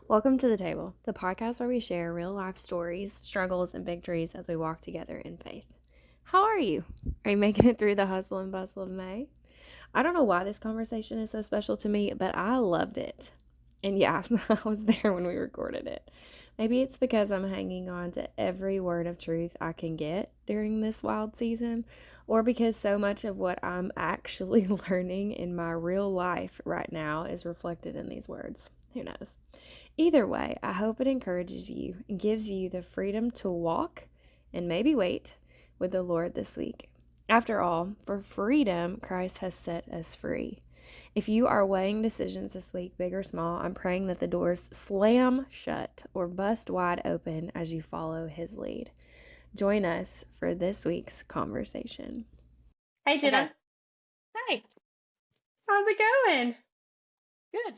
Welcome to the table, the podcast where we share real life stories, struggles, and victories as we walk together in faith. How are you? Are you making it through the hustle and bustle of May? I don't know why this conversation is so special to me, but I loved it. And yeah, I was there when we recorded it. Maybe it's because I'm hanging on to every word of truth I can get during this wild season, or because so much of what I'm actually learning in my real life right now is reflected in these words. Who knows? Either way, I hope it encourages you and gives you the freedom to walk and maybe wait with the Lord this week. After all, for freedom, Christ has set us free. If you are weighing decisions this week, big or small, I'm praying that the doors slam shut or bust wide open as you follow his lead. Join us for this week's conversation. Hey, Okay. Jenna. Hi. How's it going? Good.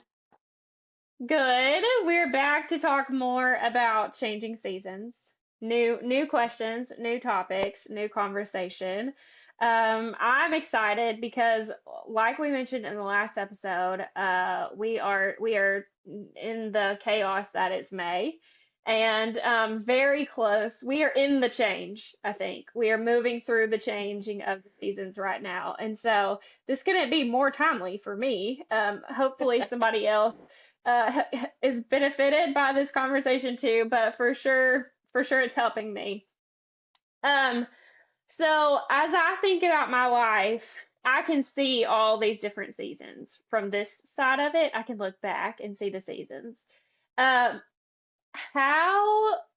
Good. We're back to talk more about changing seasons. New questions, new topics, new conversation. I'm excited because, like we mentioned in the last episode, we are in the chaos that is May, and very close. We are in the change. I think we are moving through the changing of the seasons right now, and so this couldn't be more timely for me. Hopefully, somebody else uh, is benefited by this conversation too, but for sure it's helping me. Um, so as I think about my life, I can see all these different seasons from this side of it. I can look back and see the seasons. Um,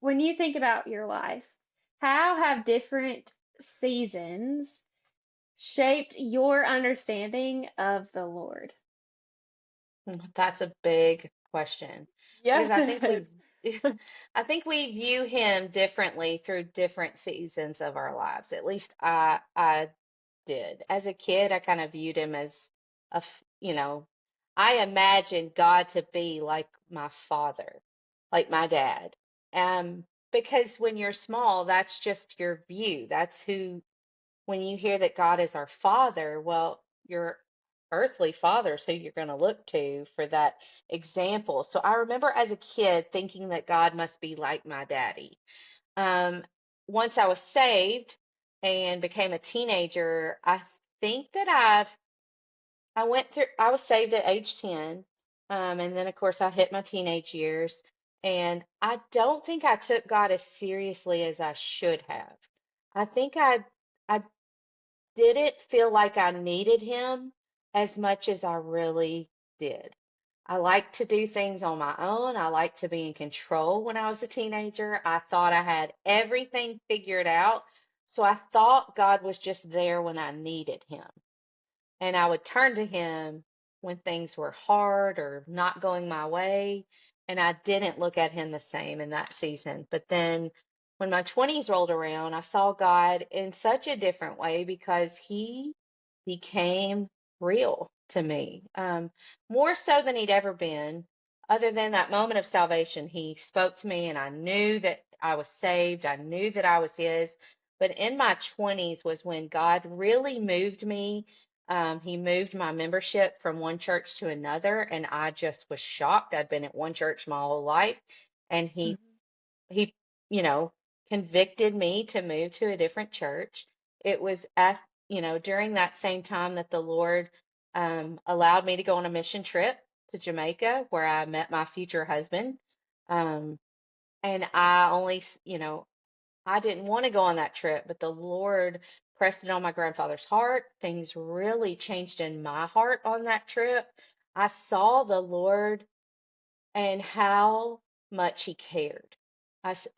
when you think about your life, how have different seasons shaped your understanding of the Lord? That's a big question because Yes, I it think is. I think we view him differently through different seasons of our lives. At least I did. As a kid, I kind of viewed him as I imagined God to be like my father, like my dad. Because when you're small, that's just your view. That's who when you hear that God is our father, well, your earthly father is who you're going to look to for that example. So I remember as a kid thinking that God must be like my daddy. Um, Once I was saved and became a teenager, I think that I was saved at age 10. And then of course I hit my teenage years. And I don't think I took God as seriously as I should have. I think I didn't feel like I needed him as much as I really did. I like to do things on my own. I like to be in control when I was a teenager. I thought I had everything figured out. So I thought God was just there when I needed him. And I would turn to him when things were hard or not going my way. And I didn't look at him the same in that season. But then when my 20s rolled around, I saw God in such a different way because he became real to me, more so than he'd ever been. Other than that moment of salvation, he spoke to me and I knew that I was saved. I knew that I was his. But in my 20s was when God really moved me. He moved my membership from one church to another, and I just was shocked. I'd been at one church my whole life, and he, you know, convicted me to move to a different church. It was during that same time that the Lord allowed me to go on a mission trip to Jamaica, where I met my future husband. Um, and I didn't want to go on that trip, but the Lord pressed it on my grandfather's heart. Things really changed in my heart on that trip. I saw the Lord and how much He cared.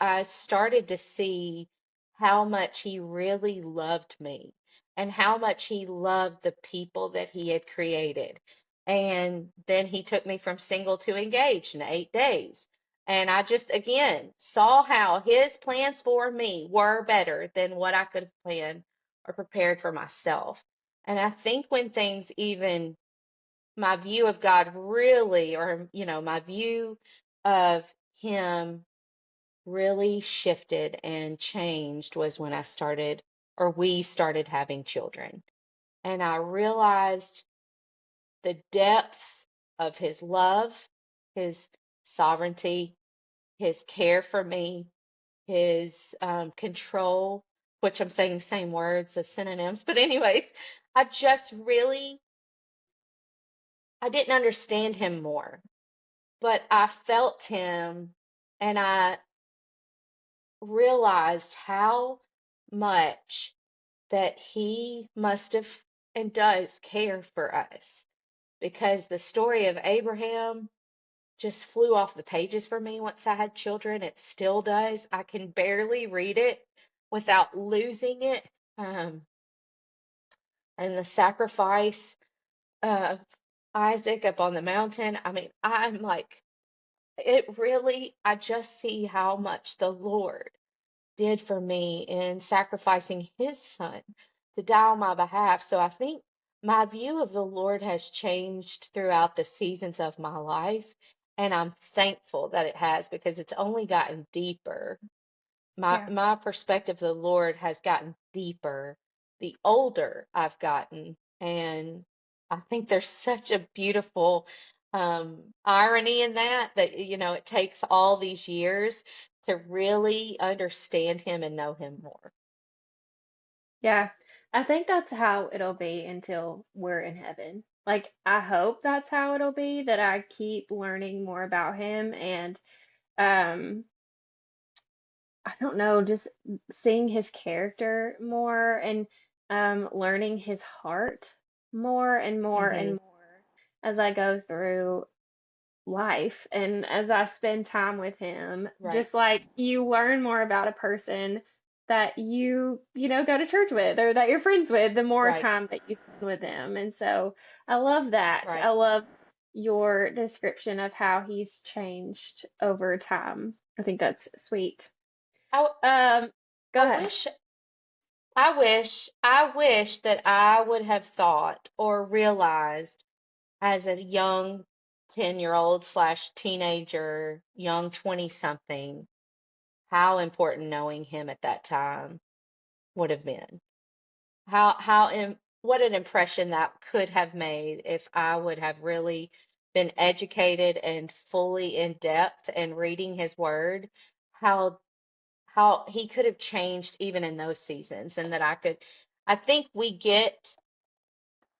I started to see how much He really loved me and how much He loved the people that He had created. And then He took me from single to engaged in 8 days. And I just, again, saw how His plans for me were better than what I could have planned or prepared for myself. And I think when things even my view of God really, or, my view of Him really shifted and changed was when we started having children. And I realized the depth of His love, His sovereignty, his care for me, his control, which I'm saying the same words as synonyms. But anyways, I just really, I didn't understand him more, but I felt him and I realized how much that he must have and does care for us because the story of Abraham just flew off the pages for me once I had children. It still does. I can barely read it without losing it. Um, and the sacrifice of Isaac up on the mountain. I mean, I'm like, it really, I just see how much the Lord did for me in sacrificing his son to die on my behalf. So I think my view of the Lord has changed throughout the seasons of my life. And I'm thankful that it has because it's only gotten deeper. Yeah. My perspective of the Lord has gotten deeper the older I've gotten. And I think there's such a beautiful irony in that, it takes all these years to really understand him and know him more. Yeah. I think that's how it'll be until we're in heaven. Like, I hope that's how it'll be, that I keep learning more about him and, um, I don't know, just seeing his character more and learning his heart more and more and Hmm. more as I go through life and as I spend time with him. Just Right, like you learn more about a person that go to church with or that you're friends with, the more right, time that you spend with them. And so I love that. I right. love your description of how he's changed over time. I think that's sweet. I, Um, Go I ahead. wish, I wish that I would have thought or realized as a young 10-year-old slash teenager, young 20 something, how important knowing him at that time would have been. What an impression that could have made if I would have really been educated and fully in depth and reading his word, how he could have changed even in those seasons and that I think we get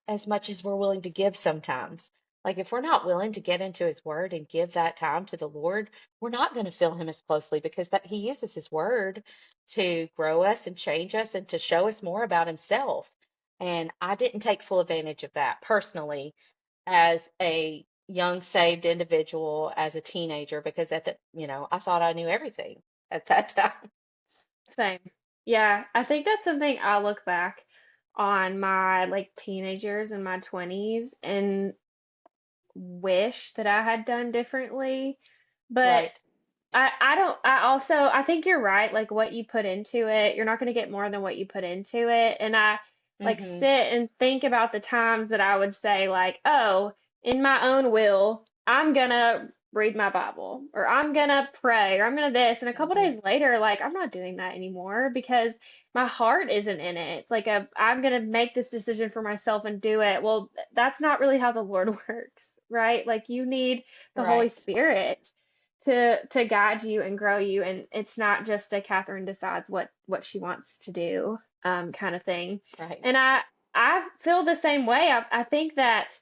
as much as we're willing to give sometimes. Like if we're not willing to get into his word and give that time to the Lord, we're not going to feel him as closely because that he uses his word to grow us and change us and to show us more about himself. And I didn't take full advantage of that personally as a young saved individual as a teenager because I thought I knew everything at that time. Same. Yeah, I think that's something I look back on my like teenage years and my 20s and wish that I had done differently. But Right. I think you're right, like what you put into it, you're not going to get more than what you put into it. And I like Mm-hmm. sit and think about the times that I would say like, "Oh, in my own will, I'm going to read my Bible or I'm going to pray or I'm going to this." And a couple Mm-hmm. days later, like I'm not doing that anymore because my heart isn't in it. It's like I'm going to make this decision for myself and do it. Well, that's not really how the Lord works, right? Like you need the Holy Right. Spirit to guide you and grow you, and it's not just a Catherine decides what she wants to do kind of thing. And Right. I feel the same way. I think that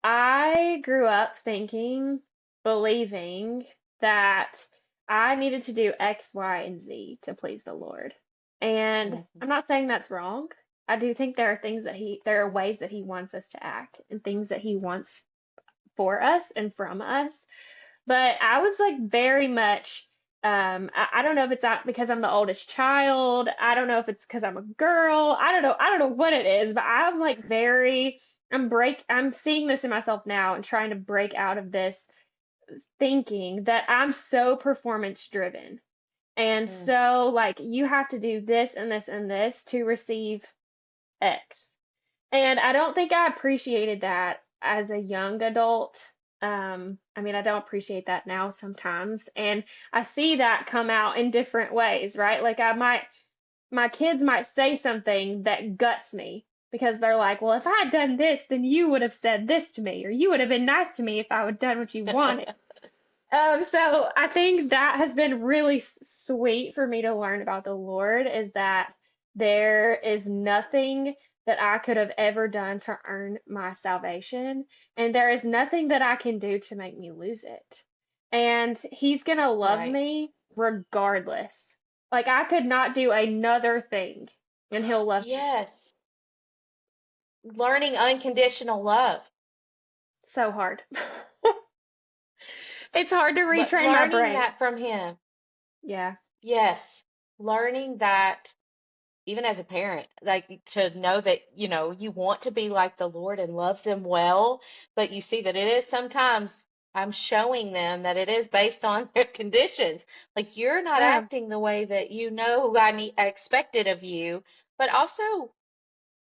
I grew up thinking, believing that I needed to do X, Y, and Z to please the Lord. And Mm-hmm. I'm not saying that's wrong. I do think there are ways that he wants us to act and things that he wants for us and from us. But I was like very much, I don't know if it's not because I'm the oldest child. I don't know if it's because I'm a girl. I don't know. I don't know what it is, but I'm like I'm seeing this in myself now and trying to break out of this thinking that I'm so performance driven. And Mm. so like you have to do this and this and this to receive X. And I don't think I appreciated that as a young adult. I mean, I don't appreciate that now sometimes. And I see that come out in different ways, right? Like my kids might say something that guts me because they're like, well, if I had done this, then you would have said this to me, or you would have been nice to me if I would have done what you wanted. So I think that has been really sweet for me to learn about the Lord is that there is nothing that I could have ever done to earn my salvation, and there is nothing that I can do to make me lose it. And He's gonna love Right. me regardless. Like I could not do another thing, and He'll love me Yes. Learning unconditional love. so hard. It's hard to retrain my Learning brain. that from him. Yeah, Yes. Learning that even as a parent, like to know that, you want to be like the Lord and love them well, but you see that it is sometimes I'm showing them that it is based on their conditions. Like you're not yeah, acting the way that I expected of you, but also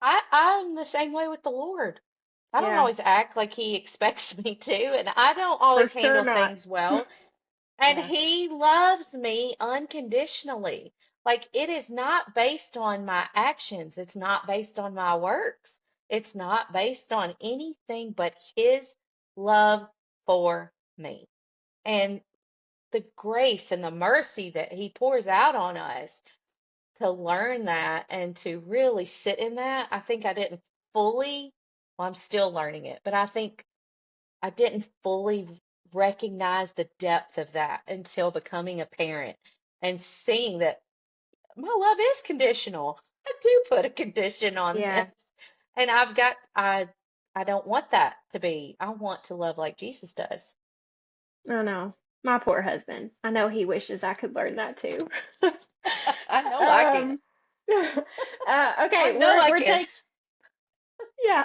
I'm the same way with the Lord. I don't yeah, always act like he expects me to, and I don't for always sure handle not. things well. And Yeah. he loves me unconditionally. Like it is not based on my actions. It's not based on my works. It's not based on anything but his love for me. And the grace and the mercy that he pours out on us to learn that and to really sit in that, I think I didn't fully, well, I'm still learning it, but I think I didn't fully recognize the depth of that until becoming a parent and seeing that my love is conditional. I do put a condition on Yeah, this. And I don't want that to be. I want to love like Jesus does. I know. My poor husband. I know he wishes I could learn that too. I know I can. Um, I okay, know I we're can. take yeah.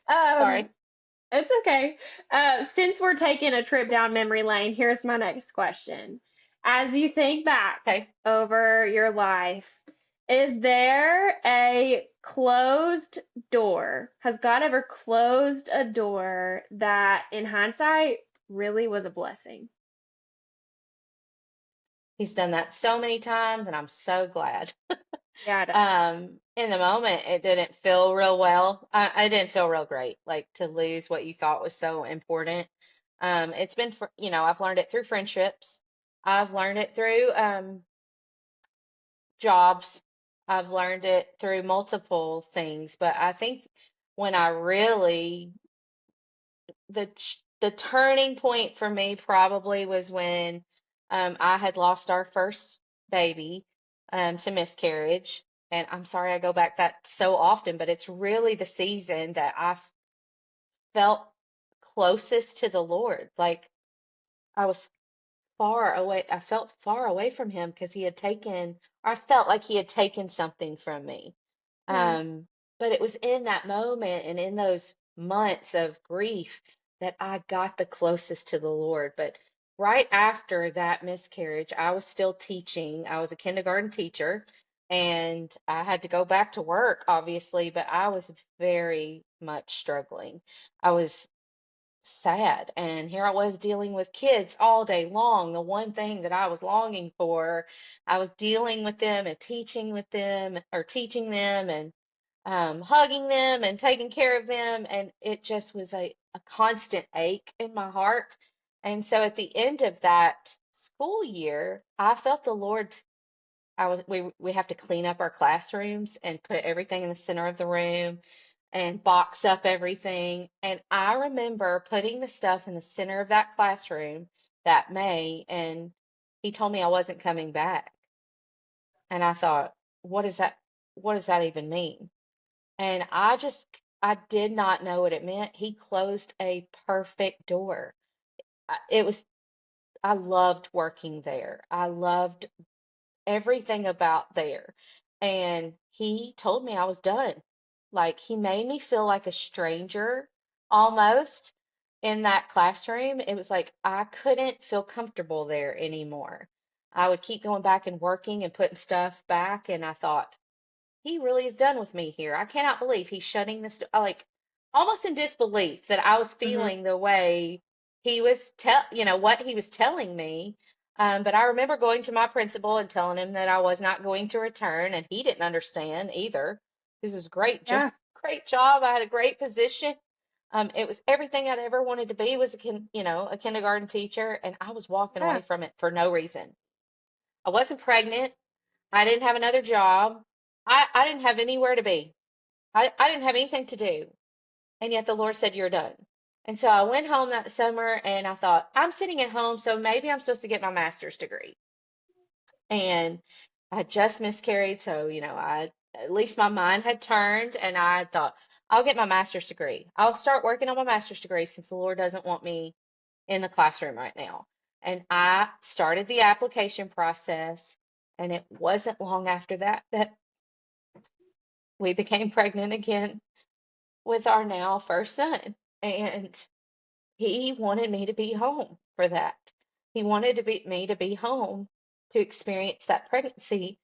Um, Sorry. it's okay. Since we're taking a trip down memory lane, here's my next question. As you think back Okay. over your life, is there a closed door? Has God ever closed a door that in hindsight really was a blessing? He's done that so many times, and I'm so glad. Yeah, definitely. In the moment, it didn't feel real well. I didn't feel real great, like to lose what you thought was so important. It's been, I've learned it through friendships. I've learned it through jobs. I've learned it through multiple things. But I think when I really, the turning point for me probably was when I had lost our first baby to miscarriage. And I'm sorry I go back that so often, but it's really the season that I felt closest to the Lord. Like I was far away. I felt far away from him because he had taken, or I felt like he had taken something from me. Yeah. Um, but it was in that moment and in those months of grief that I got the closest to the Lord. But right after that miscarriage, I was still teaching. I was a kindergarten teacher and I had to go back to work, obviously, but I was very much struggling. I was sad. And here I was dealing with kids all day long. The one thing that I was longing for, I was dealing with them and teaching with them or teaching them and hugging them and taking care of them. And it just was a constant ache in my heart. And so at the end of that school year, I felt the Lord. We have to clean up our classrooms and put everything in the center of the room and box up everything. And I remember putting the stuff in the center of that classroom that May, and he told me I wasn't coming back. And I thought, what is that? What does that even mean? And I did not know what it meant. He closed a perfect door. It was, I loved working there. I loved everything about there. And he told me I was done. Like he made me feel like a stranger almost in that classroom. It was like I couldn't feel comfortable there anymore. I would keep going back and working and putting stuff back, and I thought, he really is done with me here. I cannot believe he's shutting this, like almost in disbelief that I was Hmm. feeling the way he was what he was telling me. But I remember going to my principal and telling him that I was not going to return, and he didn't understand either. This was a great job, Yeah. great job. I had a great position. It was everything I'd ever wanted to be was a kindergarten teacher, and I was walking Yeah. away from it for no reason. I wasn't pregnant. I didn't have another job. I didn't have anywhere to be. I didn't have anything to do. And yet the Lord said, "You're done." And so I went home that summer and I thought, I'm sitting at home, so maybe I'm supposed to get my master's degree. And I just miscarried, so I at least my mind had turned and I thought, I'll get my master's degree. I'll start working on my master's degree since the Lord doesn't want me in the classroom right now. And I started the application process, and it wasn't long after that we became pregnant again with our now first son. And he wanted me to be home for that. He wanted me to be home to experience that pregnancy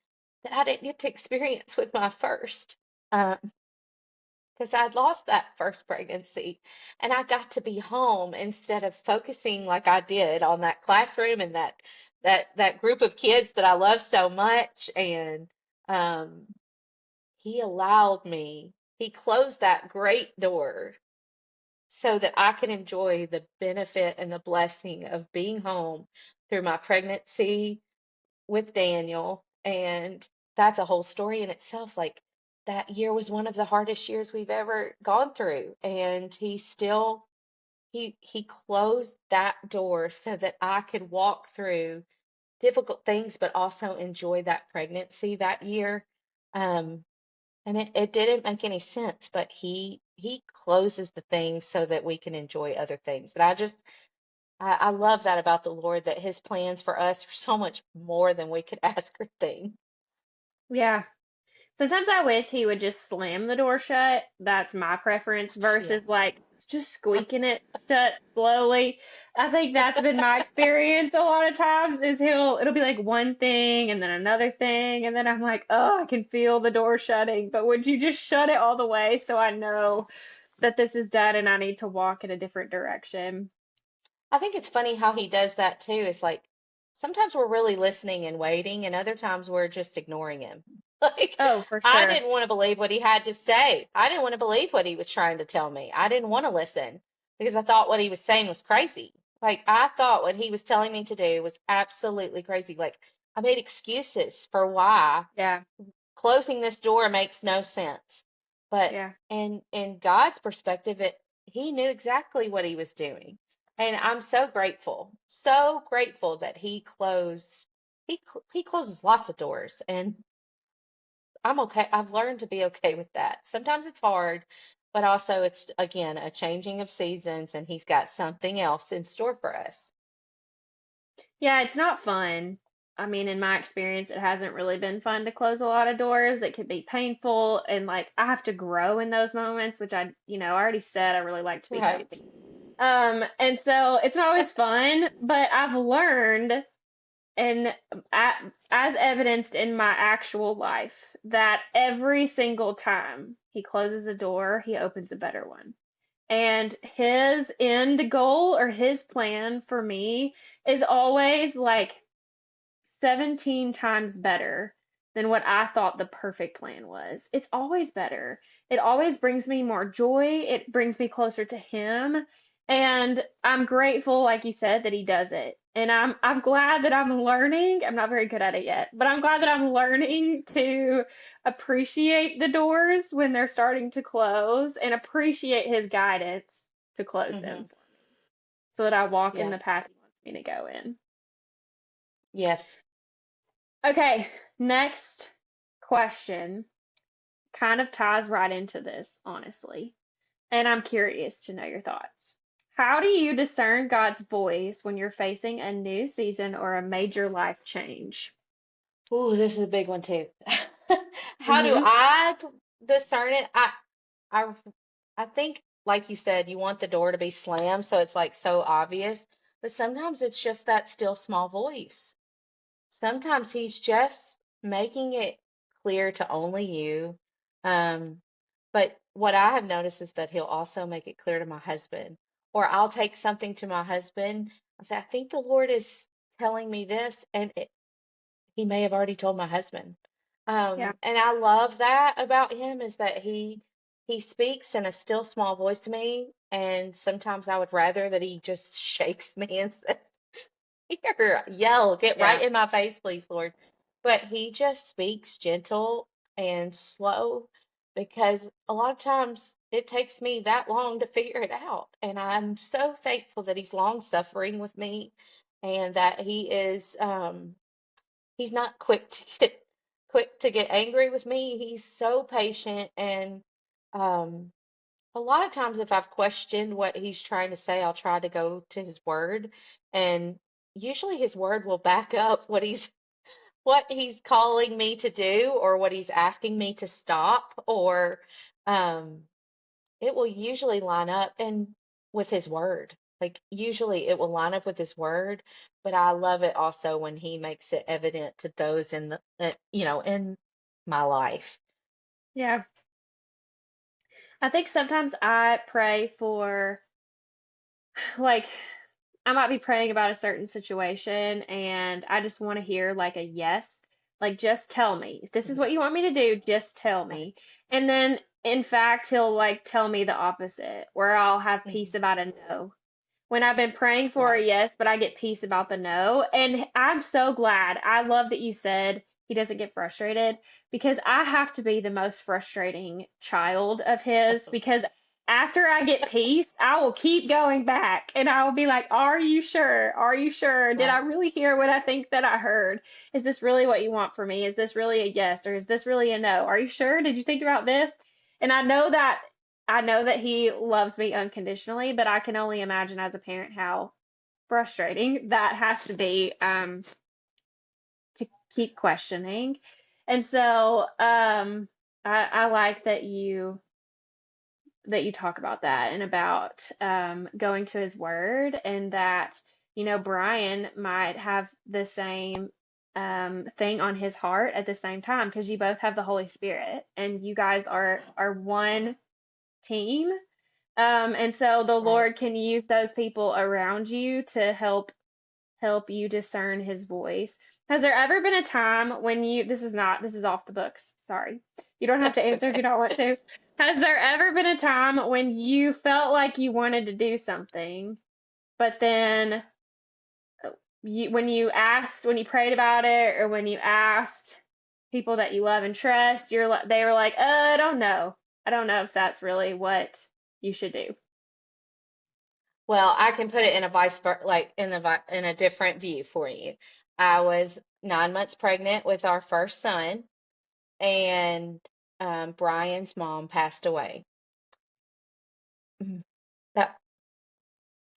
that I didn't get to experience with my first. Because I'd lost that first pregnancy and I got to be home instead of focusing like I did on that classroom and that group of kids that I love so much. And um, he allowed me, he closed that great door so that I could enjoy the benefit and the blessing of being home through my pregnancy with Daniel. And that's a whole story in itself. Like that year was one of the hardest years we've ever gone through. And he closed that door so that I could walk through difficult things, but also enjoy that pregnancy that year. Um, and it didn't make any sense, but he closes the things so that we can enjoy other things. And I love that about the Lord, that his plans for us are so much more than we could ask or think. Yeah. Sometimes I wish he would just slam the door shut. That's my preference Yeah. versus like just squeaking it shut slowly. I think that's been my experience a lot of times is it'll be like one thing and then another thing and then I'm like, "Oh, I can feel the door shutting." But would you just shut it all the way so I know that this is done and I need to walk in a different direction? I think it's funny how he does that too. It's like sometimes we're really listening and waiting, and other times we're just ignoring him. Like, Oh, for I sure. didn't want to believe what he had to say. I didn't want to believe what he was trying to tell me. I didn't want to listen because I thought what he was saying was crazy. Like, I thought what he was telling me to do was absolutely crazy. Like, I made excuses for why Yeah. closing this door makes no sense. But Yeah. in God's perspective, he knew exactly what he was doing. And I'm so grateful that he closes lots of doors and I'm okay. I've learned to be okay with that. Sometimes it's hard, but also it's again a changing of seasons and he's got something else in store for us. Yeah, it's not fun. I mean, in my experience, it hasn't really been fun to close a lot of doors. It can be painful, and like I have to grow in those moments, which I already said I really like to be Right. happy. And so it's not always fun, but I've learned, and as evidenced in my actual life, that every single time he closes a door, he opens a better one. And his end goal or his plan for me is always like 17 times better than what I thought the perfect plan was. It's always better. It always brings me more joy. It brings me closer to him. And I'm grateful, like you said, that he does it. And I'm glad that I'm learning. I'm not very good at it yet, but I'm glad that I'm learning to appreciate the doors when they're starting to close and appreciate his guidance to close Hmm. them so that I walk in Yeah. the path he wants me to go in. Yes. Okay, next question kind of ties right into this, honestly. And I'm curious to know your thoughts. How do you discern God's voice when you're facing a new season or a major life change? Ooh, this is a big one too. How do Hmm. I discern it? I I think, like you said, you want the door to be slammed so it's like so obvious, but sometimes it's just that still small voice. Sometimes he's just making it clear to only you. Um, but what I have noticed is that he'll also make it clear to my husband, or I'll take something to my husband. I say, I think the Lord is telling me this, and he may have already told my husband. Yeah. And I love that about him is that he speaks in a still small voice to me, And sometimes I would rather that he just shakes me and says, here, yell, get right Yeah. in my face, please, Lord. But he just speaks gentle and slow because a lot of times it takes me that long to figure it out. And I'm so thankful that he's long suffering with me and that he's not quick to get angry with me. He's so patient and um a lot of times, if I've questioned what he's trying to say, I'll try to go to his word, and usually his word will back up what he's calling me to do or what he's asking me to stop, or um, it will usually line up and with his word. Like usually it will line up with his word, but I love it also when he makes it evident to those in in my life. Yeah. I think sometimes I pray for, like, I might be praying about a certain situation and I just want to hear like a yes. Like, just tell me. If this is Mhm. what you want me to do, just tell me. Right. And then, in fact, he'll like tell me the opposite, where I'll have Mhm. peace about a no when I've been praying for a Right. yes, but I get peace about the no. And I'm so glad. I love that you said he doesn't get frustrated because I have to be the most frustrating child of his because after I get peace, I will keep going back and I will be like, are you sure? Are you sure? Did I Right. really hear what I think that I heard? Is this really what you want for me? Is this really a yes or is this really a no? Are you sure? Did you think about this? And I know that he loves me unconditionally, but I can only imagine as a parent how frustrating that has to be, to keep questioning. And so, I like that you talk about that and about, going to his word, and that Brian might have the same, thing on his heart at the same time because you both have the Holy Spirit and you guys are one team. And so the Right. Lord can use those people around you to help you discern his voice. Has there ever been a time when this is off the books. Sorry. You don't have to That's answer if okay. you don't want to. Has there ever been a time when you felt like you wanted to do something, but then when you prayed about it, or when you asked people that you love and trust, they were like, I don't know. I don't know if that's really what you should do. Well, I can put it in a vice ver like in a different view for you. I was 9 months pregnant with our first son, and Brian's mom passed away. Mhm. That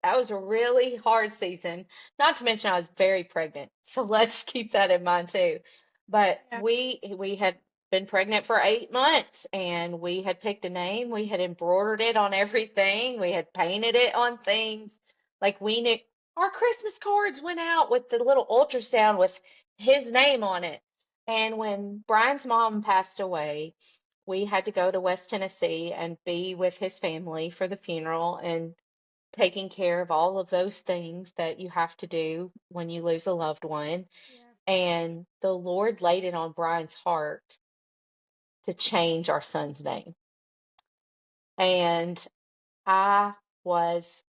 that was a really hard season. Not to mention I was very pregnant. So let's keep that in mind too. But Yeah. we had been pregnant for 8 months and we had picked a name. We had embroidered it on everything. We had painted it on things. Like we knew our Christmas cards went out with the little ultrasound with his name on it. And when Brian's mom passed away, we had to go to West Tennessee and be with his family for the funeral and taking care of all of those things that you have to do when you lose a loved one. Yeah. And the Lord laid it on Brian's heart to change our son's name. And I was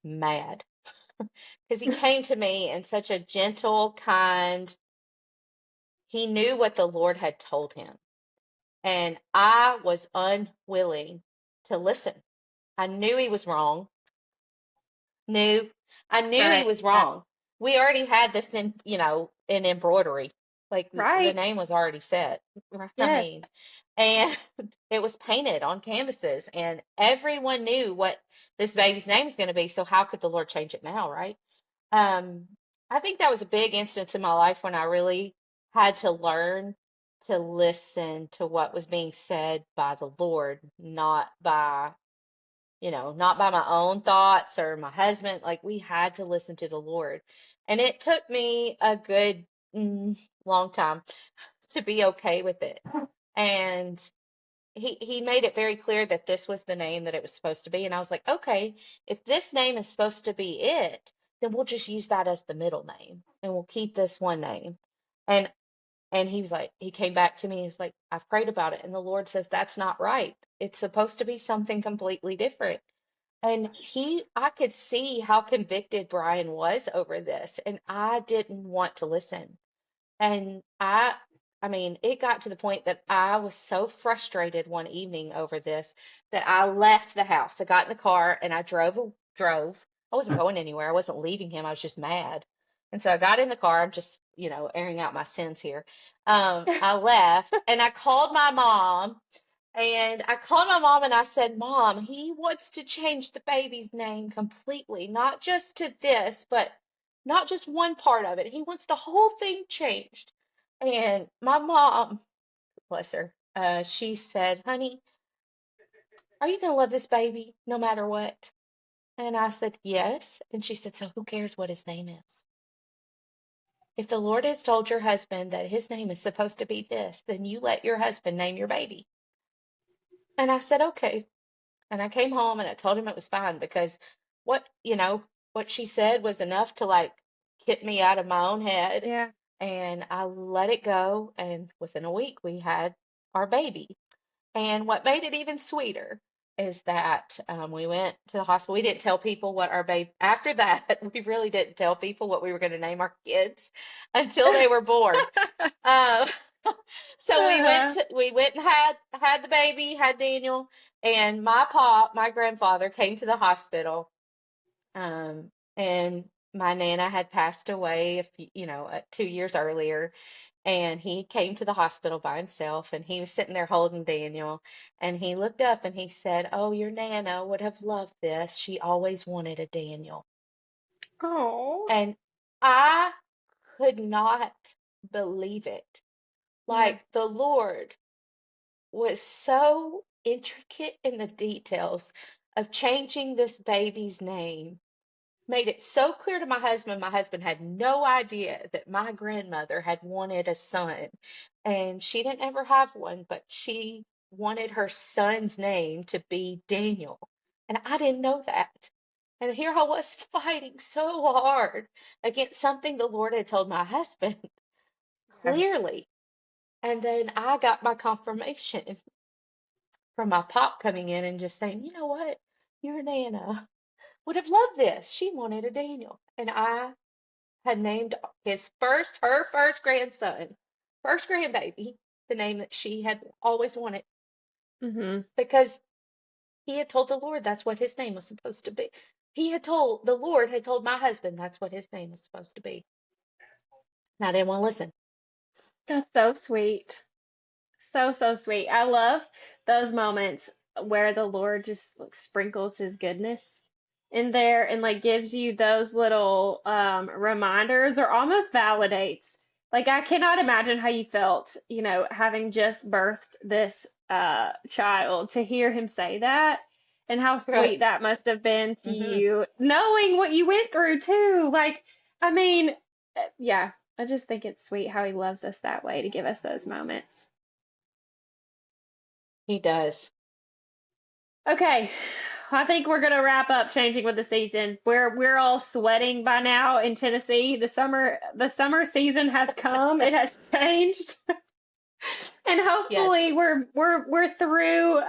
mad because he came to me in such a gentle, kind, he knew what the Lord had told him. And I was unwilling to listen. I knew he was wrong. Knew I knew he Right. was Yeah. wrong. We already had this in embroidery. Like the Right. name was already set. I Yes. mean, and it was painted on canvases and everyone knew what this baby's name is going to be, so how could the Lord change it now, right? Um, I think that was a big instance in my life when I really had to learn to listen to what was being said by the Lord, not by my own thoughts or my husband. Like we had to listen to the Lord. And it took me a good long time to be okay with it. And he made it very clear that this was the name that it was supposed to be. And I was like, okay, if this name is supposed to be it, then we'll just use that as the middle name and we'll keep this one name. And he was like, he came back to me, he's like, I've prayed about it, and the Lord says that's not right. It's supposed to be something completely different. And I could see how convicted Brian was over this, and I didn't want to listen. And I mean, it got to the point that I was so frustrated one evening over this that I left the house. I got in the car and I drove. I wasn't going anywhere. I wasn't leaving him. I was just mad. And so I got in the car. I'm just, airing out my sins here. I left and I called my mom and I said, Mom, he wants to change the baby's name completely, not just to this, but not just one part of it. He wants the whole thing changed. And my mom, bless her, she said, Honey, are you going to love this baby no matter what? And I said, Yes. And she said, So who cares what his name is? If the Lord has told your husband that his name is supposed to be this, then you let your husband name your baby. And I said, Okay. And I came home and I told him it was fine because what, what she said was enough to like get me out of my own head. Yeah. And I let it go. And within a week, we had our baby. And what made it even sweeter is that we went to the hospital. We didn't tell people what our baby, after that, we really didn't tell people what we were going to name our kids until they were born. Uh, so Uh-huh. we went and had the baby, had Daniel, and my grandfather came to the hospital. And my nana had passed away 2 years earlier, and he came to the hospital by himself, and he was sitting there holding Daniel, and he looked up and he said, "Oh, your nana would have loved this. She always wanted a Daniel." Oh. And I could not believe it. Yeah. Like the Lord was so intricate in the details of changing this baby's name, made it so clear to my husband. My husband had no idea that my grandmother had wanted a son, and she didn't ever have one, but she wanted her son's name to be Daniel. And I didn't know that. And here I was fighting so hard against something the Lord had told my husband Yeah. clearly. And then I got my confirmation from my pop coming in and just saying, "You know what? Your Nana would have loved this. She wanted a Daniel." And I had named her first grandson, first grandbaby, the name that she had always wanted Mm-hmm. because he had told the Lord that's what his name was supposed to be. The Lord had told my husband that's what his name was supposed to be. And I didn't want to listen. That's so sweet. So, so sweet. I love those moments where the Lord just like sprinkles his goodness in there and like gives you those little reminders or almost validates. Like I cannot imagine how you felt, having just birthed this child to hear him say that and how sweet Right. that must have been to Hmm. you, knowing what you went through too. Like, I mean, yeah, I just think it's sweet how he loves us that way to give us those moments. He does. Okay, I think we're gonna wrap up changing with the season. We're all sweating by now in Tennessee. The summer season has come. It has changed, and Yes. hopefully we're through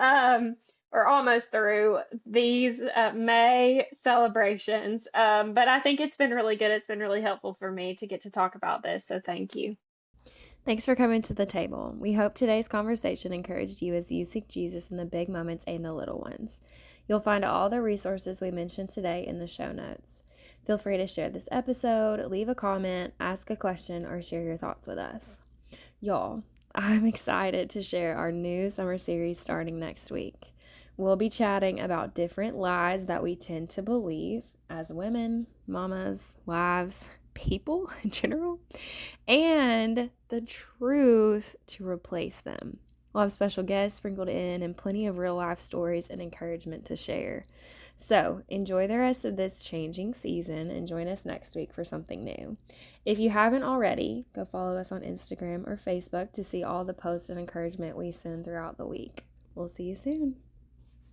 or almost through these May celebrations. But I think it's been really good. It's been really helpful for me to get to talk about this. So thank you. Thanks for coming to the table. We hope today's conversation encouraged you as you seek Jesus in the big moments and the little ones. You'll find all the resources we mentioned today in the show notes. Feel free to share this episode, leave a comment, ask a question, or share your thoughts with us. Y'all, I'm excited to share our new summer series starting next week. We'll be chatting about different lies that we tend to believe as women, mamas, wives, people in general, and the truth to replace them. We'll have special guests sprinkled in and plenty of real life stories and encouragement to share. So, enjoy the rest of this changing season and join us next week for something new. If you haven't already, go follow us on Instagram or Facebook to see all the posts and encouragement we send throughout the week. We'll see you soon.